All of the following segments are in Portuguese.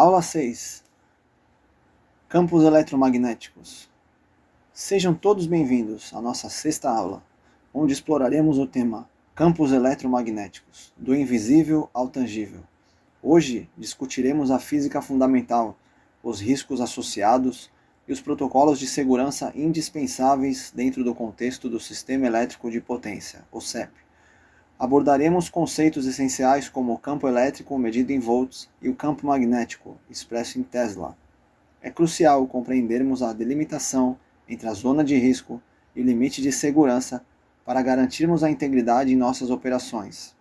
Aula 6. Campos eletromagnéticos. Sejam todos bem-vindos à nossa sexta aula, onde exploraremos o tema Campos eletromagnéticos, do invisível ao tangível. Hoje discutiremos a física fundamental, os riscos associados e os protocolos de segurança indispensáveis dentro do contexto do Sistema Elétrico de Potência, o CEP. Abordaremos conceitos essenciais como o campo elétrico medido em volts e o campo magnético, expresso em Tesla. É crucial compreendermos a delimitação entre a zona de risco e o limite de segurança para garantirmos a integridade em nossas operações.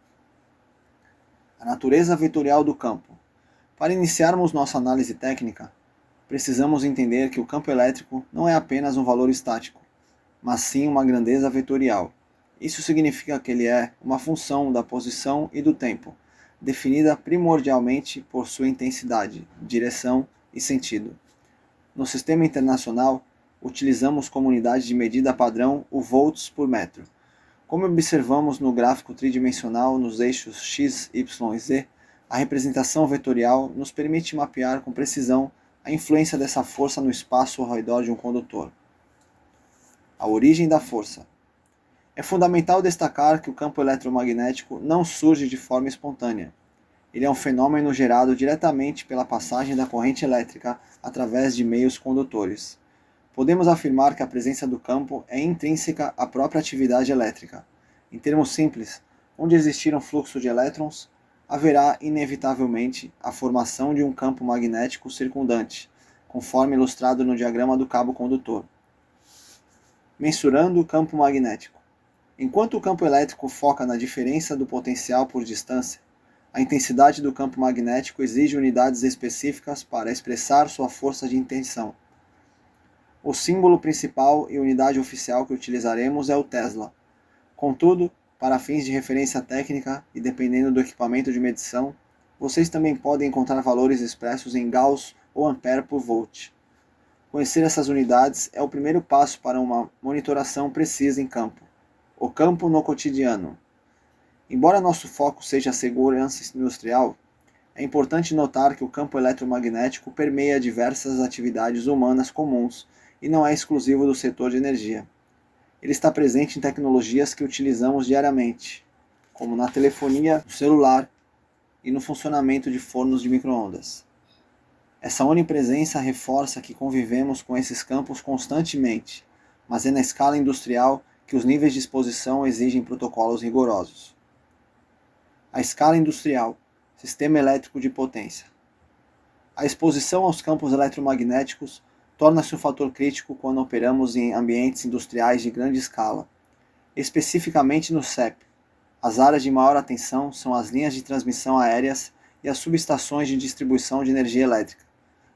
A natureza vetorial do campo. Para iniciarmos nossa análise técnica, precisamos entender que o campo elétrico não é apenas um valor estático, mas sim uma grandeza vetorial. Isso significa que ele é uma função da posição e do tempo, definida primordialmente por sua intensidade, direção e sentido. No sistema internacional, utilizamos como unidade de medida padrão o volts por metro. Como observamos no gráfico tridimensional nos eixos x, y e z, a representação vetorial nos permite mapear com precisão a influência dessa força no espaço ao redor de um condutor. A origem da força. É fundamental destacar que o campo eletromagnético não surge de forma espontânea. Ele é um fenômeno gerado diretamente pela passagem da corrente elétrica através de meios condutores. Podemos afirmar que a presença do campo é intrínseca à própria atividade elétrica. Em termos simples, onde existir um fluxo de elétrons, haverá inevitavelmente a formação de um campo magnético circundante, conforme ilustrado no diagrama do cabo condutor. Mensurando o campo magnético. Enquanto o campo elétrico foca na diferença do potencial por distância, a intensidade do campo magnético exige unidades específicas para expressar sua força de intenção. O símbolo principal e unidade oficial que utilizaremos é o Tesla. Contudo, para fins de referência técnica e dependendo do equipamento de medição, vocês também podem encontrar valores expressos em Gauss ou Ampere por volt. Conhecer essas unidades é o primeiro passo para uma monitoração precisa em campo. O campo no cotidiano. Embora nosso foco seja a segurança industrial, é importante notar que o campo eletromagnético permeia diversas atividades humanas comuns e não é exclusivo do setor de energia. Ele está presente em tecnologias que utilizamos diariamente, como na telefonia, no celular e no funcionamento de fornos de micro-ondas. Essa onipresença reforça que convivemos com esses campos constantemente, mas é na escala industrial que os níveis de exposição exigem protocolos rigorosos. A escala industrial, sistema elétrico de potência. A exposição aos campos eletromagnéticos torna-se um fator crítico quando operamos em ambientes industriais de grande escala. Especificamente no CEP, as áreas de maior atenção são as linhas de transmissão aéreas e as subestações de distribuição de energia elétrica.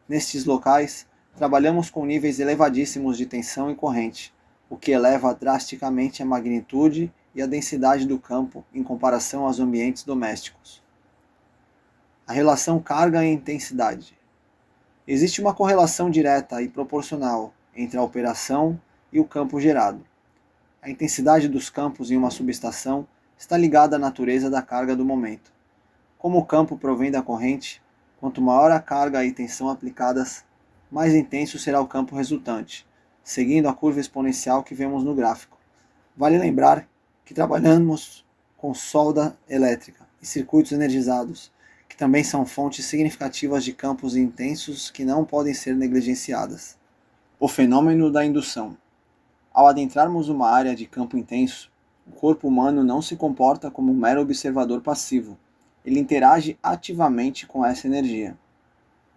Nestes locais, trabalhamos com níveis elevadíssimos de tensão e corrente, o que eleva drasticamente a magnitude e a densidade do campo em comparação aos ambientes domésticos. A relação carga e intensidade. Existe uma correlação direta e proporcional entre a operação e o campo gerado. A intensidade dos campos em uma subestação está ligada à natureza da carga do momento. Como o campo provém da corrente, quanto maior a carga e tensão aplicadas, mais intenso será o campo resultante, seguindo a curva exponencial que vemos no gráfico. Vale lembrar que trabalhamos com solda elétrica e circuitos energizados, que também são fontes significativas de campos intensos que não podem ser negligenciadas. O fenômeno da indução. Ao adentrarmos uma área de campo intenso, o corpo humano não se comporta como um mero observador passivo. Ele interage ativamente com essa energia.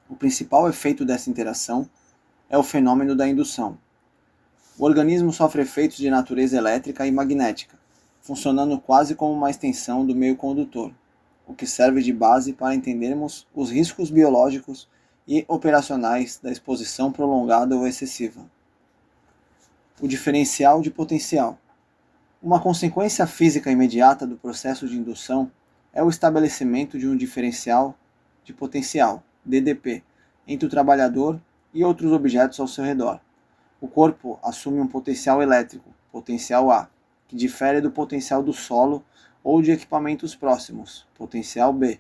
O principal efeito dessa interação é o fenômeno da indução. O organismo sofre efeitos de natureza elétrica e magnética, funcionando quase como uma extensão do meio condutor, o que serve de base para entendermos os riscos biológicos e operacionais da exposição prolongada ou excessiva. O diferencial de potencial. Uma consequência física imediata do processo de indução é o estabelecimento de um diferencial de potencial, DDP, entre o trabalhador e outros objetos ao seu redor. O corpo assume um potencial elétrico, potencial A, que difere do potencial do solo ou de equipamentos próximos, potencial B.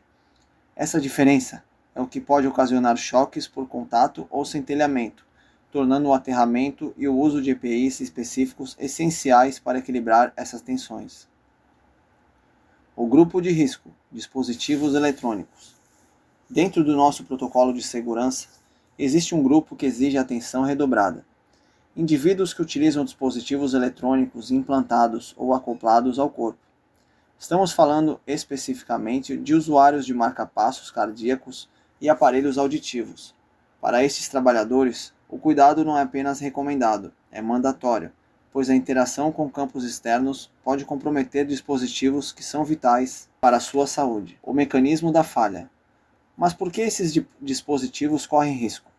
Essa diferença é o que pode ocasionar choques por contato ou centelhamento, tornando o aterramento e o uso de EPIs específicos essenciais para equilibrar essas tensões. O grupo de risco, dispositivos eletrônicos. Dentro do nosso protocolo de segurança, existe um grupo que exige atenção redobrada. Indivíduos que utilizam dispositivos eletrônicos implantados ou acoplados ao corpo. Estamos falando especificamente de usuários de marca-passos cardíacos e aparelhos auditivos. Para estes trabalhadores, o cuidado não é apenas recomendado, é mandatório, pois a interação com campos externos pode comprometer dispositivos que são vitais para a sua saúde. O mecanismo da falha. Mas por que esses dispositivos correm risco?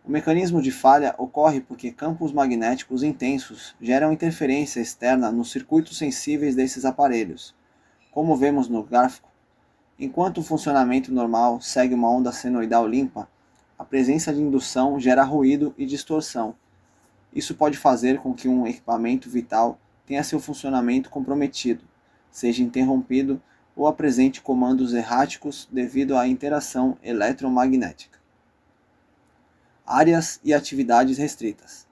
O mecanismo de falha ocorre porque campos magnéticos intensos geram interferência externa nos circuitos sensíveis desses aparelhos. Como vemos no gráfico, enquanto o funcionamento normal segue uma onda senoidal limpa, a presença de indução gera ruído e distorção. Isso pode fazer com que um equipamento vital tenha seu funcionamento comprometido, seja interrompido ou apresente comandos erráticos devido à interação eletromagnética. Áreas e atividades restritas.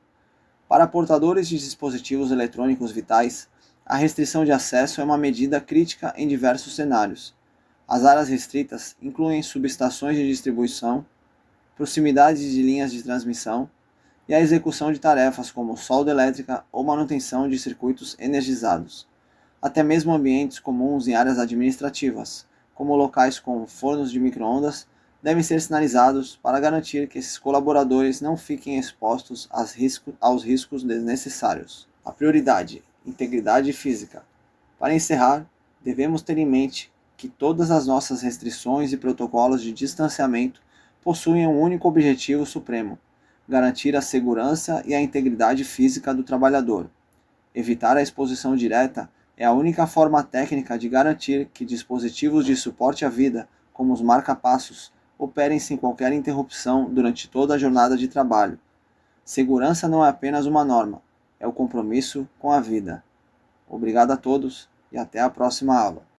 Para portadores de dispositivos eletrônicos vitais, a restrição de acesso é uma medida crítica em diversos cenários. As áreas restritas incluem subestações de distribuição, proximidades de linhas de transmissão e a execução de tarefas como solda elétrica ou manutenção de circuitos energizados. Até mesmo ambientes comuns em áreas administrativas, como locais com fornos de micro-ondas, devem ser sinalizados para garantir que esses colaboradores não fiquem expostos aos riscos desnecessários. A prioridade: integridade física. Para encerrar, devemos ter em mente que todas as nossas restrições e protocolos de distanciamento possuem um único objetivo supremo: garantir a segurança e a integridade física do trabalhador. Evitar a exposição direta é a única forma técnica de garantir que dispositivos de suporte à vida, como os marca-passos, operem sem qualquer interrupção durante toda a jornada de trabalho. Segurança não é apenas uma norma, é o compromisso com a vida. Obrigado a todos e até a próxima aula.